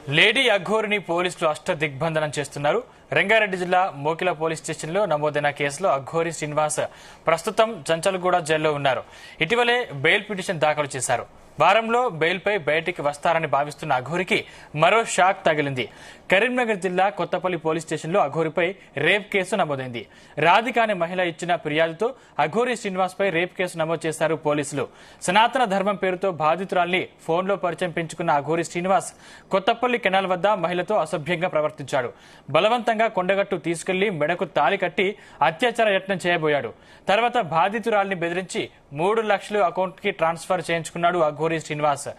Lady అఘోరిని పోలీసులు అష్టదిగ్బంధనం చేస్తున్నారు. రంగారెడ్డి జిల్లా మోకిల పోలీస్ స్టేషన్లో నమోదైన కేసులో అఘోరి శ్రీనివాస్ ప్రస్తుతం చంచల్గూడ జైల్లో ఉన్నారు. ఇటీవలే బెయిల్ పిటిషన్ దాఖలు చేశారు. వారంలో బెయిల్పై బయటికి వస్తారని భావిస్తున్న అఘోరికి మరో షాక్ తగిలింది. కరీంనగర్ జిల్లా కొత్తపల్లి పోలీస్ స్టేషన్లో అఘోరిపై రేప్ కేసు నమోదైంది. రాధిక అనే మహిళ ఇచ్చిన ఫిర్యాదుతో అఘోరి శ్రీనివాస్ పై రేప్ కేసు నమోదు చేశారు పోలీసులు. సనాతన ధర్మం పేరుతో బాధితురాల్ని ఫోన్లో పరిచయం పెంచుకున్న అఘోరి శ్రీనివాస్ కొత్తపల్లి కెనాల్ వద్ద మహిళతో అసభ్యంగా ప్రవర్తించాడు. బలవంతంగా కొండగట్టు తీసుకెళ్లి మెడకు తాళి కట్టి అత్యాచార యత్నం చేయబోయాడు. తర్వాత బాధితురాల్ని బెదిరించి 3 లక్షలు అకౌంట్ కి ట్రాన్స్ఫర్ చేయించుకున్నాడు అఘోరి శ్రీనివాస్.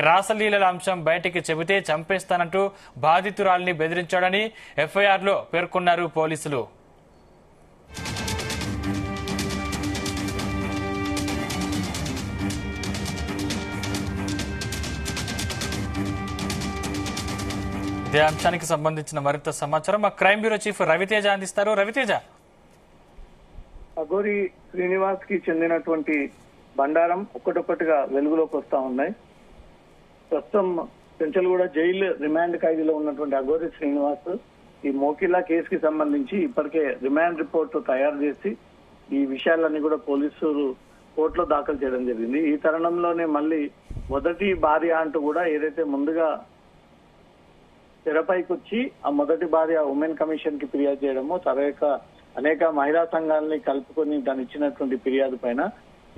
రాసలీలల అంశం బయటికి చెబితే చంపేస్తానంటూ బాధితురాల్ని బెదిరించాడని ఎఫ్ఐఆర్ లో పేర్కొన్నారు పోలీసులు. ఇదే అంశానికి సంబంధించిన మరింత సమాచారం మా క్రైమ్ బ్యూరో చీఫ్ రవితేజ అందిస్తారు. రవితేజ, అఘోరి శ్రీనివాస్ కి చెందినటువంటి బండారం ఒక్కటొక్కటిగా వెలుగులోకి వస్తా ఉన్నాయి. ప్రస్తుతం చెంచల్గూడ జైలు రిమాండ్ ఖైదీలో ఉన్నటువంటి అఘోరి శ్రీనివాస్ ఈ మోకిలా కేసుకి సంబంధించి ఇప్పటికే రిమాండ్ రిపోర్ట్ తయారు చేసి ఈ విషయాలన్నీ కూడా పోలీసులు కోర్టులో దాఖలు చేయడం జరిగింది. ఈ తరుణంలోనే మళ్ళీ మొదటి భార్య అంటూ కూడా ఏదైతే ముందుగా తెరపైకి వచ్చి ఆ మొదటి భార్య ఉమెన్ కమిషన్ కి ఫిర్యాదు చేయడము, అనేక మహిళా సంఘాలని కలుపుకొని తను ఇచ్చినటువంటి ఫిర్యాదు పైన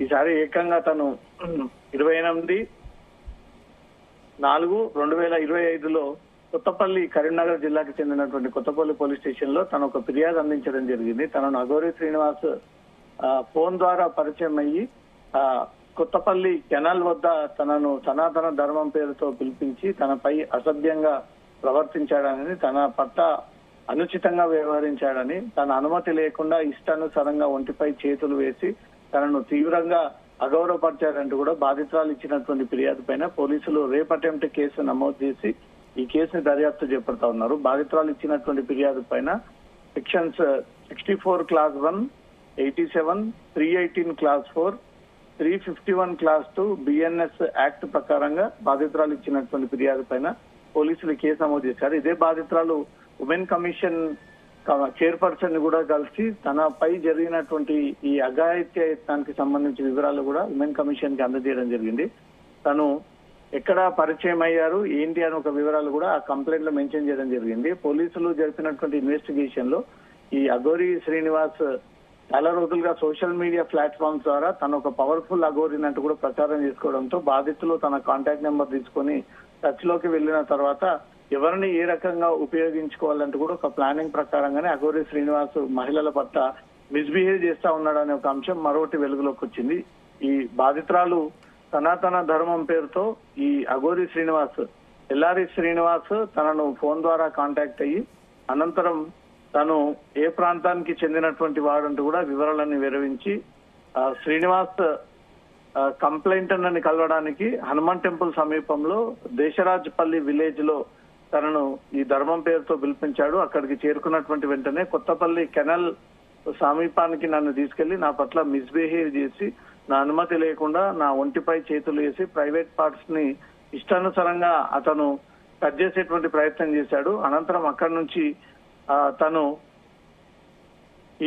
ఈసారి ఏకంగా తను 28/4/2025లో కొత్తపల్లి కరీంనగర్ జిల్లాకి చెందినటువంటి కొత్తపల్లి పోలీస్ స్టేషన్ లో తను ఒక ఫిర్యాదు అందించడం జరిగింది. తనను అఘోరి శ్రీనివాస్ ఫోన్ ద్వారా పరిచయం అయ్యి కొత్తపల్లి కెనాల్ వద్ద తనను సనాతన ధర్మం పేరుతో పిలిపించి తనపై అసభ్యంగా ప్రవర్తించాడని, తన పట్ల అనుచితంగా వ్యవహరించాడని, తన అనుమతి లేకుండా ఇష్టానుసారంగా ఒంటిపై చేతులు వేసి తనను తీవ్రంగా అగౌరవపరిచారంటూ కూడా బాధితురాలు ఇచ్చినటువంటి ఫిర్యాదు పైన పోలీసులు రేప్ అటెంప్ట్ కేసు నమోదు చేసి ఈ కేసుని దర్యాప్తు చేపడతా ఉన్నారు. బాధితురాలు ఇచ్చినటువంటి ఫిర్యాదు పైన sections 64 class 1, 87, 318 class 4, 351 class 2 BNS act ప్రకారంగా బాధితురాలు ఇచ్చినటువంటి ఫిర్యాదు పైన పోలీసులు కేసు నమోదు చేశారు. ఇదే బాధితురాలు ఉమెన్ కమిషన్ చైర్పర్సన్ ని కూడా కలిసి తనపై జరిగినటువంటి ఈ అఘాయిత్య యత్నానికి సంబంధించిన వివరాలు కూడా ఉమెన్ కమిషన్ కి అందజేయడం జరిగింది. తను ఎక్కడ పరిచయం అయ్యారు ఏంటి అని ఒక వివరాలు కూడా ఆ కంప్లైంట్ లో మెన్షన్ చేయడం జరిగింది. పోలీసులు జరిపినటువంటి ఇన్వెస్టిగేషన్ లో ఈ అఘోరి శ్రీనివాస్ చాలా రోజులుగా సోషల్ మీడియా ప్లాట్ఫామ్స్ ద్వారా తను ఒక పవర్ఫుల్ అఘోరినట్టు కూడా ప్రచారం చేసుకోవడంతో బాధితులు తన కాంటాక్ట్ నెంబర్ తీసుకొని టచ్ లోకి వెళ్లిన తర్వాత ఎవరిని ఏ రకంగా ఉపయోగించుకోవాలంటూ కూడా ఒక ప్లానింగ్ ప్రకారంగానే అఘోరి శ్రీనివాస్ మహిళల పట్ల మిస్బిహేవ్ చేస్తా ఉన్నాడనే ఒక అంశం మరొకటి వెలుగులోకి వచ్చింది. ఈ బాధితురాలు సనాతన ధర్మం పేరుతో ఈ అఘోరి శ్రీనివాస్ ఎల్ఆర్ఈ శ్రీనివాస్ తనను ఫోన్ ద్వారా కాంటాక్ట్ అయ్యి అనంతరం తను ఏ ప్రాంతానికి చెందినటువంటి వాడంటూ కూడా వివరాలన్నీ వివరించి శ్రీనివాస్ కంప్లైంట్ అని కలవడానికి హనుమాన్ టెంపుల్ సమీపంలో దేశరాజ్పల్లి విలేజ్ లో తనను ఈ ధర్మం పేరుతో పిలిపించాడు. అక్కడికి చేరుకున్నటువంటి వెంటనే కొత్తపల్లి కెనాల్ సమీపానికి నన్ను తీసుకెళ్లి నా పట్ల మిస్బిహేవ్ చేసి నా అనుమతి లేకుండా నా ఒంటిపై చేతులు వేసి ప్రైవేట్ పార్ట్స్ ని ఇష్టానుసారంగా అతను కట్ చేసేటువంటి ప్రయత్నం చేశాడు. అనంతరం అక్కడి నుంచి తను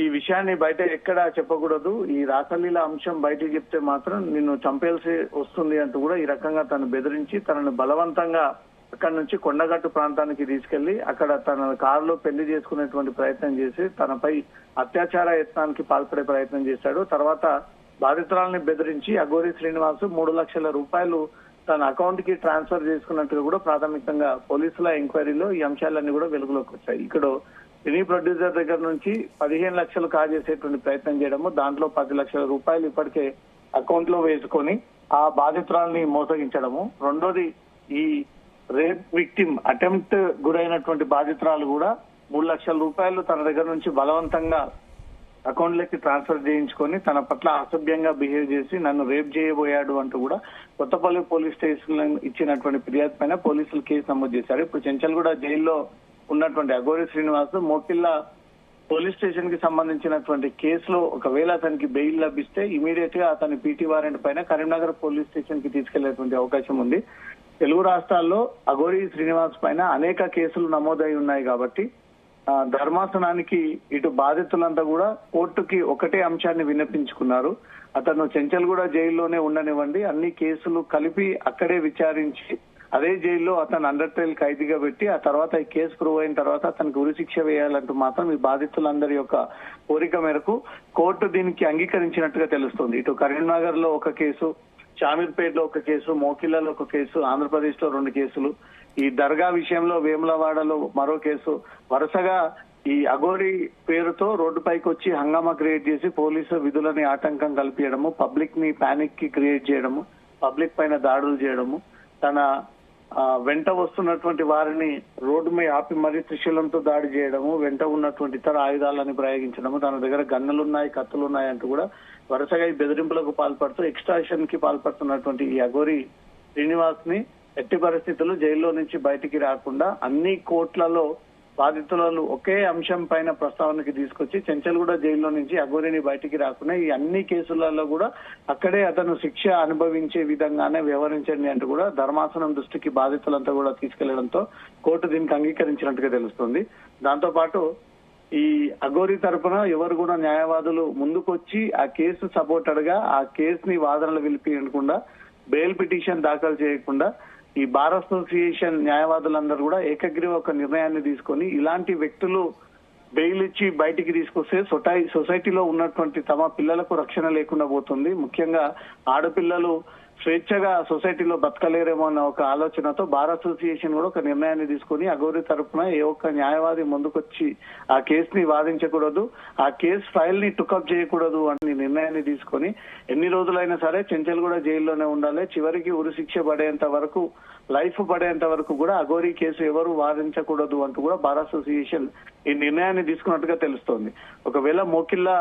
ఈ విషయాన్ని బయట ఎక్కడా చెప్పకూడదు, ఈ రాసలీల అంశం బయటకు చెప్తే మాత్రం నిన్ను చంపేయాల్సి వస్తుంది అంటూ కూడా ఈ రకంగా తను బెదిరించి తనను బలవంతంగా అక్కడి నుంచి కొండగట్టు ప్రాంతానికి తీసుకెళ్లి అక్కడ తన కారులో పెళ్లి చేసుకునేటువంటి ప్రయత్నం చేసి తనపై అత్యాచార యత్నానికి పాల్పడే ప్రయత్నం చేశాడు. తర్వాత బాధితురాలని బెదిరించి అఘోరి శ్రీనివాస్ 3 లక్షల రూపాయలు తన అకౌంట్ కి ట్రాన్స్ఫర్ చేసుకున్నట్టుగా కూడా ప్రాథమికంగా పోలీసుల ఎంక్వైరీలో ఈ అంశాలన్నీ కూడా వెలుగులోకి వచ్చాయి. ఇక్కడ సినీ ప్రొడ్యూసర్ దగ్గర నుంచి 15 లక్షలు కాజేసేటువంటి ప్రయత్నం చేయడము, దాంట్లో 10 లక్షల రూపాయలు ఇప్పటికే అకౌంట్ లో వేసుకొని ఆ బాధితురాలని మోసగించడము. రెండోది ఈ రేప్ విక్టిమ్ అటెంప్ట్ గురైనటువంటి బాధితురాలు కూడా 3 లక్షల రూపాయలు తన దగ్గర నుంచి బలవంతంగా అకౌంట్ లకి ట్రాన్స్ఫర్ చేయించుకొని తన పట్ల అసభ్యంగా బిహేవ్ చేసి నన్ను రేప్ చేయబోయాడు అంటూ కూడా కొత్తపల్లి పోలీస్ స్టేషన్ ఇచ్చినటువంటి ఫిర్యాదు పైన పోలీసులు కేసు నమోదు చేశారు. ఇప్పుడు చెంచల్గూడ జైల్లో ఉన్నటువంటి అఘోరి శ్రీనివాస్ మోకిల్లా పోలీస్ స్టేషన్ కి సంబంధించినటువంటి కేసులో ఒకవేళ అతనికి బెయిల్ లభిస్తే ఇమీడియట్ గా అతని పీటీ వారెంట్ పైన కరీంనగర్ పోలీస్ స్టేషన్ కి తీసుకెళ్లేటువంటి అవకాశం ఉంది. తెలుగు రాష్ట్రాల్లో అఘోరి శ్రీనివాస్ పైన అనేక కేసులు నమోదై ఉన్నాయి కాబట్టి ధర్మాసనానికి ఇటు బాధితులంతా కూడా కోర్టుకి ఒకటే అంశాన్ని విన్నపించుకున్నారు. అతను చెంచల్గూడ జైల్లోనే ఉండనివ్వండి, అన్ని కేసులు కలిపి అక్కడే విచారించి అదే జైల్లో అతను అండర్ ట్రయల్ ఖైదీగా పెట్టి ఆ తర్వాత ఈ కేసు ప్రూవ్ అయిన తర్వాత అతనికి ఉరిశిక్ష వేయాలంటూ మాత్రం ఈ బాధితులందరి యొక్క కోరిక మేరకు కోర్టు దీనికి అంగీకరించినట్టుగా తెలుస్తుంది. ఇటు కరీంనగర్ లో ఒక కేసు, షామీర్పేట్ లో ఒక కేసు, మోకిలాలో ఒక కేసు, ఆంధ్రప్రదేశ్ లో 2 కేసులు, ఈ దర్గా విషయంలో వేములవాడలో మరో కేసు, వరుసగా ఈ అఘోరి పేరుతో రోడ్డుపైకి వచ్చి హంగామా క్రియేట్ చేసి పోలీసు విధులని ఆటంకం కల్పించడము, పబ్లిక్ ని పానిక్ కి క్రియేట్ చేయడము, పబ్లిక్ పైన దాడులు చేయడము, తన వెంట వస్తున్నటువంటి వారిని రోడ్డు మీద ఆపి మరీ త్రిశూలంతో దాడి చేయడము, వెంట ఉన్నటువంటి ఇతర ఆయుధాలని ప్రయోగించడము, తన దగ్గర గన్నులున్నాయి, కత్తులున్నాయి అంటూ కూడా వరుసగా ఈ బెదిరింపులకు పాల్పడుతూ ఎక్స్ట్రాషన్ కి పాల్పడుతున్నటువంటి ఈ అఘోరి శ్రీనివాస్ ని ఎట్టి పరిస్థితుల్లో జైల్లో నుంచి బయటికి రాకుండా అన్ని కోర్టులలో బాధితులను ఒకే అంశం పైన ప్రస్తావనకి తీసుకొచ్చి చెంచల్గూడ జైల్లో నుంచి అఘోరిని బయటికి రాకుండా ఈ అన్ని కేసులలో కూడా అక్కడే అతను శిక్ష అనుభవించే విధంగానే వ్యవహరించండి అంటూ కూడా ధర్మాసనం దృష్టికి బాధితులంతా కూడా తీసుకెళ్లడంతో కోర్టు దీనికి అంగీకరించినట్టుగా తెలుస్తుంది. దాంతో పాటు ఈ అఘోరి తరపున ఎవరు కూడా న్యాయవాదులు ముందుకొచ్చి ఆ కేసు సపోర్టెడ్ గా ఆ కేసుని వాదనలు వినిపించకుండా బెయిల్ పిటిషన్ దాఖలు చేయకుండా ఈ బార్ అసోసియేషన్ న్యాయవాదులందరూ కూడా ఏకగ్రీవ ఒక నిర్ణయాన్ని తీసుకొని ఇలాంటి వ్యక్తులు బెయిల్ ఇచ్చి బయటికి తీసుకొస్తే సొసైటీలో ఉన్నటువంటి తమ పిల్లలకు రక్షణ లేకుండా పోతుంది. ముఖ్యంగా ఆడపిల్లలు స్వేచ్ఛగా సొసైటీలో బతకలేరేమో అన్న ఒక ఆలోచనతో బార్ అసోసియేషన్ కూడా ఒక నిర్ణయాన్ని తీసుకుని అఘోరి తరపున ఏ ఒక్క న్యాయవాది ముందుకొచ్చి ఆ కేసుని వాదించకూడదు, ఆ కేసు ఫైల్ ని టుకప్ చేయకూడదు అని నిర్ణయాన్ని తీసుకొని ఎన్ని రోజులైనా సరే చెంచల్గూడ జైల్లోనే ఉండాలి, చివరికి ఉరిశిక్ష పడేంత వరకు, లైఫ్ పడేంత వరకు కూడా అఘోరి కేసు ఎవరు వాదించకూడదు అంటూ కూడా బార్ అసోసియేషన్ ఈ నిర్ణయాన్ని తీసుకున్నట్టుగా తెలుస్తోంది. ఒకవేళ మోకిల్లా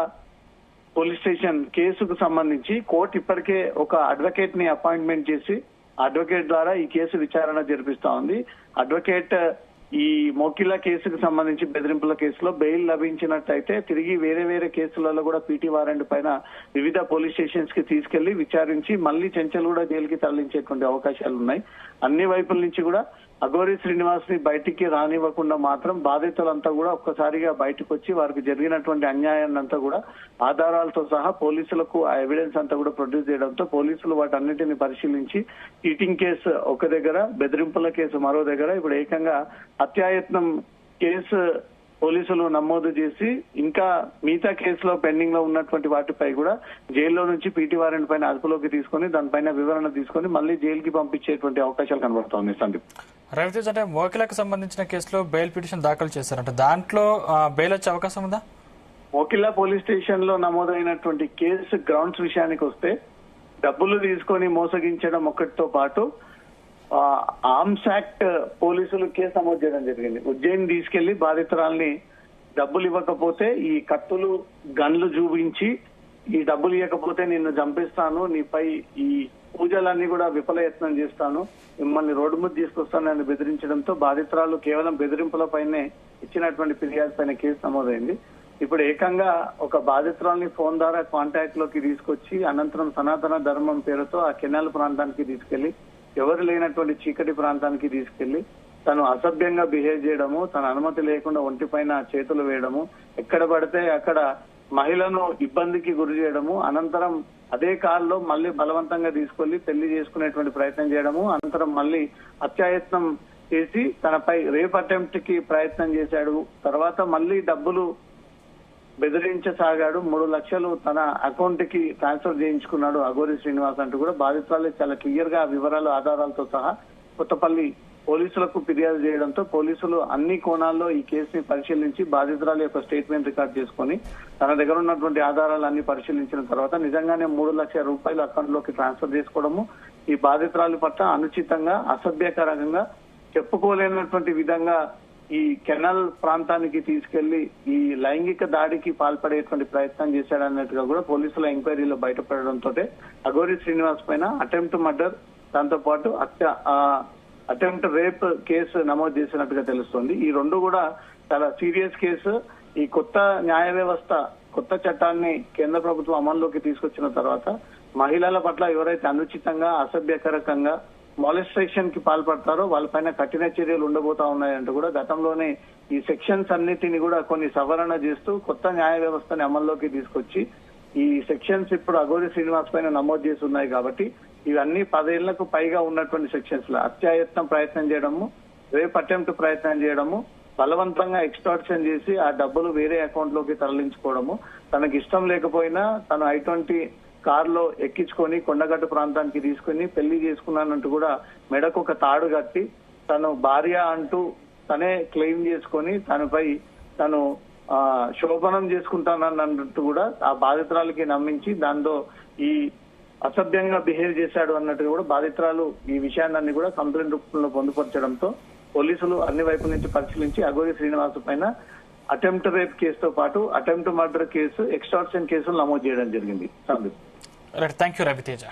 పోలీస్ స్టేషన్ కేసుకు సంబంధించి కోర్టు ఇప్పటికే ఒక అడ్వకేట్ ని అపాయింట్మెంట్ చేసి అడ్వకేట్ ద్వారా ఈ కేసు విచారణ జరిపిస్తా ఉంది. అడ్వకేట్ ఈ మోకిల్లా కేసుకు సంబంధించి బెదిరింపుల కేసులో బెయిల్ లభించినట్టయితే తిరిగి వేరే వేరే కేసులలో కూడా పీటీ వారెంట్ పైన వివిధ పోలీస్ స్టేషన్స్ కి తీసుకెళ్లి విచారించి మళ్లీ చెంచల్గూడ జైలుకి తరలించేటువంటి అవకాశాలు ఉన్నాయి. అన్ని వైపుల నుంచి కూడా అఘోరి శ్రీనివాస్ ని బయటికి రానివ్వకుండా మాత్రం బాధితులంతా కూడా ఒక్కసారిగా బయటకు వచ్చి వారికి జరిగినటువంటి అన్యాయాన్ని అంతా కూడా ఆధారాలతో సహా పోలీసులకు ఆ ఎవిడెన్స్ అంతా కూడా ప్రొడ్యూస్ చేయడంతో పోలీసులు వాటన్నిటిని పరిశీలించి చీటింగ్ కేసు ఒక దగ్గర, బెదిరింపుల కేసు మరో దగ్గర, ఇప్పుడు ఏకంగా హత్యాయత్నం కేసు పోలీసులు నమోదు చేసి ఇంకా మిగతా కేసులో పెండింగ్ లో ఉన్నటువంటి వాటిపై కూడా జైల్లో నుంచి పీటీ వారెంట్ పైన అదుపులోకి తీసుకొని దానిపైన వివరణ తీసుకొని మళ్ళీ జైలుకి పంపించేటువంటి అవకాశాలు కనబడుతోంది. సందీప్, రవితేజ్, అంటే మోకిలాకు సంబంధించిన కేసులో బెయిల్ పిటిషన్ దాఖలు చేశారంటే దాంట్లో బెయిల్ వచ్చే అవకాశం ఉందా? మోకిల్లా పోలీస్ స్టేషన్ లో నమోదైనటువంటి కేసు గ్రౌండ్స్ విషయానికి వస్తే డబ్బులు తీసుకొని మోసగించడం ఒక్కటితో పాటు ఆర్మ్స్ యాక్ట్ పోలీసులు కేసు నమోదు చేయడం జరిగింది. ఉజ్జయిని తీసుకెళ్లి బాధితురాల్ని డబ్బులు ఇవ్వకపోతే ఈ కత్తులు, గన్లు చూపించి ఈ డబ్బులు ఇవ్వకపోతే నిన్ను చంపిస్తాను, నీపై ఈ పూజలన్నీ కూడా విఫలయత్నం చేస్తాను, మిమ్మల్ని రోడ్డు మీద తీసుకొస్తానని బెదిరించడంతో బాధితురాలు కేవలం బెదిరింపులపైనే ఇచ్చినటువంటి ఫిర్యాదు పైన కేసు నమోదైంది. ఇప్పుడు ఏకంగా ఒక బాధితురాల్ని ఫోన్ ద్వారా కాంటాక్ట్ లోకి తీసుకొచ్చి అనంతరం సనాతన ధర్మం పేరుతో ఆ కెనాల్ ప్రాంతానికి తీసుకెళ్లి ఎవరు లేనటువంటి చీకటి ప్రాంతానికి తీసుకెళ్లి తను అసభ్యంగా బిహేవ్ చేయడము, తన అనుమతి లేకుండా ఒంటిపైన చేతులు వేయడము, ఎక్కడ పడితే అక్కడ మహిళను ఇబ్బందికి గురి చేయడము, అనంతరం అదే కారులో మళ్ళీ బలవంతంగా తీసుకెళ్లి పెళ్లి చేసుకునేటువంటి ప్రయత్నం చేయడము, అనంతరం మళ్ళీ హత్యాయత్నం చేసి తనపై రేప్ అటెంప్ట్ కి ప్రయత్నం చేశాడు. తర్వాత మళ్ళీ డబ్బులు బెదిరించసాగాడు, 3 లక్షలు తన అకౌంట్ కి ట్రాన్స్ఫర్ చేయించుకున్నాడు అఘోరి శ్రీనివాస్ అంటూ కూడా బాధితురాలు చాలా క్లియర్ గా వివరాలు ఆధారాలతో సహా కొత్తపల్లి పోలీసులకు ఫిర్యాదు చేయడంతో పోలీసులు అన్ని కోణాల్లో ఈ కేసుని పరిశీలించి బాధితురాలు యొక్క స్టేట్మెంట్ రికార్డ్ చేసుకుని తన దగ్గర ఉన్నటువంటి ఆధారాలన్నీ పరిశీలించిన తర్వాత నిజంగానే 3 లక్షల రూపాయలు అకౌంట్ లోకి ట్రాన్స్ఫర్ చేసుకోవడము, ఈ బాధితురాలి పట్ల అనుచితంగా, అసభ్యకరంగా, చెప్పుకోలేనటువంటి విధంగా ఈ కెనాల్ ప్రాంతానికి తీసుకెళ్లి ఈ లైంగిక దాడికి పాల్పడేటువంటి ప్రయత్నం చేశాడన్నట్టుగా కూడా పోలీసుల ఎంక్వైరీలో బయటపడడంతో అఘోరి శ్రీనివాస్ పైన అటెంప్ట్ మర్డర్, దాంతో పాటు అటెంప్ట్ రేప్ కేసు నమోదు చేసినట్టుగా తెలుస్తోంది. ఈ రెండు కూడా చాలా సీరియస్ కేసు. ఈ కొత్త న్యాయ వ్యవస్థ, కొత్త చట్టాన్ని కేంద్ర ప్రభుత్వం అమల్లోకి తీసుకొచ్చిన తర్వాత మహిళల పట్ల ఎవరైతే అనుచితంగా, అసభ్యకరంగా మాలిస్ట్రేషన్ కి పాల్పడతారో వాళ్ళపైన కఠిన చర్యలు ఉండబోతా ఉన్నాయంటూ కూడా గతంలోనే ఈ సెక్షన్స్ అన్నిటిని కూడా కొన్ని సవరణ చేస్తూ కొత్త న్యాయ వ్యవస్థని అమల్లోకి తీసుకొచ్చి ఈ సెక్షన్స్ ఇప్పుడు అఘోరి శ్రీనివాస్ పైన నమోదు చేసి ఉన్నాయి కాబట్టి ఇవన్నీ 10 ఏళ్లకు పైగా ఉన్నటువంటి సెక్షన్స్ లో హత్యాయత్నం ప్రయత్నం చేయడము, రేప్ అటెంప్ట్ ప్రయత్నం చేయడము, బలవంతంగా ఎక్స్టార్షన్ చేసి ఆ డబ్బులు వేరే అకౌంట్ లోకి తరలించుకోవడము, తనకి ఇష్టం లేకపోయినా తను I-20 కార్ లో ఎక్కించుకొని కొండగట్టు ప్రాంతానికి తీసుకుని పెళ్లి చేసుకున్నానంటూ కూడా మెడకు ఒక తాడు కట్టి తను భార్య అంటూ తనే క్లెయిమ్ చేసుకొని తనపై తను శోభనం చేసుకుంటానన్నట్టు కూడా ఆ బాధితురాలకి నమ్మించి దాంతో ఈ అసభ్యంగా బిహేవ్ చేశాడు అన్నట్టు కూడా బాధితురాలు ఈ విషయాన్ని కూడా కంప్లైంట్ రూపంలో పొందుపరచడంతో పోలీసులు అన్ని వైపుల నుంచి పరిశీలించి అఘోరి శ్రీనివాస్ పైన అటెంప్ట్ రేప్ కేసుతో పాటు అటెంప్ట్ మర్డర్ కేసు, ఎక్స్టార్షన్ కేసులు నమోదు చేయడం జరిగింది. Right, thank you Raviteja.